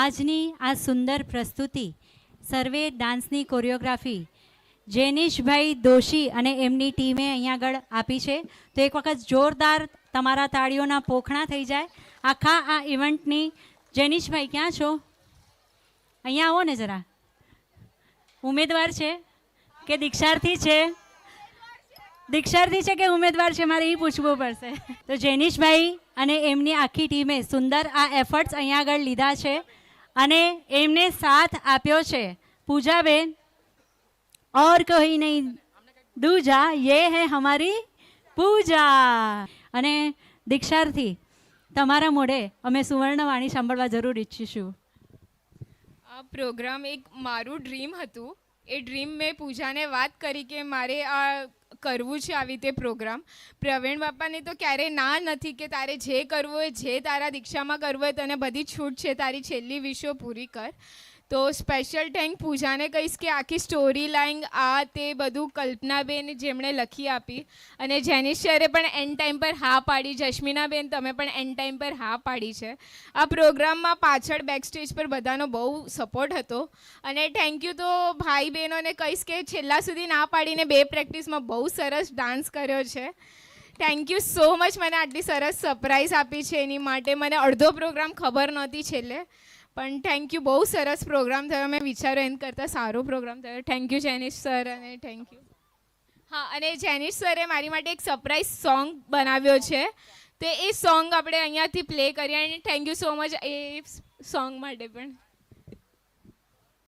આજની આ સુંદર પ્રસ્તુતિ સર્વે ડાન્સની કોરિયોગ્રાફી જેનિશભાઈ દોશી અને એમની ટીમે અહીંયા આગળ આપી છે. તો એક વખત જોરદાર તમારા તાળીઓના પોખણા થઈ જાય આખા આ ઇવેન્ટની. જેનિશભાઈ ક્યાં છો? અહીંયા આવો ને જરા. ઉમેદવાર છે કે દીક્ષાર્થી છે? દીક્ષાર્થી છે કે ઉમેદવાર છે, મારે એ પૂછવું પડશે. તો જેનિશભાઈ અને એમની આખી ટીમે સુંદર આ એફર્ટ્સ અહીંયા આગળ લીધા છે અને એમને સાથ આપ્યો છે પૂજાબેન. और कोई नहीं दूजा ये है हमारी પૂજા. અને દીક્ષાર્થી તમારા મોઢે અમે સુવર્ણવાણી સાંભળવા જરૂર ઈચ્છીશું. આ પ્રોગ્રામ એક મારું ડ્રીમ હતું. એ ડ્રીમ મેં પૂજાને વાત કરી કે મારે આ કરવું છે આવી રીતે પ્રોગ્રામ. પ્રવીણ બાપાને તો ક્યારેય ના નથી કે તારે જે કરવું હોય, જે તારા દીક્ષામાં કરવું હોય, તને બધી છૂટ છે, તારી છેલ્લી વિશો પૂરી કર. તો સ્પેશિયલ થેન્ક પૂજાને કહીશ કે આખી સ્ટોરી લાઈન આ તે બધું કલ્પનાબેન જેમણે લખી આપી, અને જેનિશ સરે પણ એન્ડ ટાઈમ પર હા પાડી. જસ્મીનાબેન તમે પણ એન્ડ ટાઈમ પર હા પાડી છે. આ પ્રોગ્રામમાં પાછળ બેક સ્ટેજ પર બધાનો બહુ સપોર્ટ હતો. અને થેન્ક યુ તો ભાઈ બહેનોને કહીશ કે છેલ્લા સુધી ના પાડીને 2 પ્રેક્ટિસમાં બહુ સરસ ડાન્સ કર્યો છે. Thank you so much. મને આટલી સરસ સરપ્રાઈઝ આપી છે એની માટે મને અડધો પ્રોગ્રામ ખબર નહોતી છેલ્લે, પણ થેન્ક યુ. બહુ સરસ પ્રોગ્રામ થયો. મેં વિચારો એમ કરતાં સારો પ્રોગ્રામ થયો. થેન્ક યુ જેનિશ સર અને થેન્ક યુ. હા, અને જેનિશ સરે મારી માટે એક સરપ્રાઈઝ સોંગ બનાવ્યો છે. તો એ સોંગ આપણે અહીંયાથી પ્લે કરીએ અને thank you so much A song માટે પણ.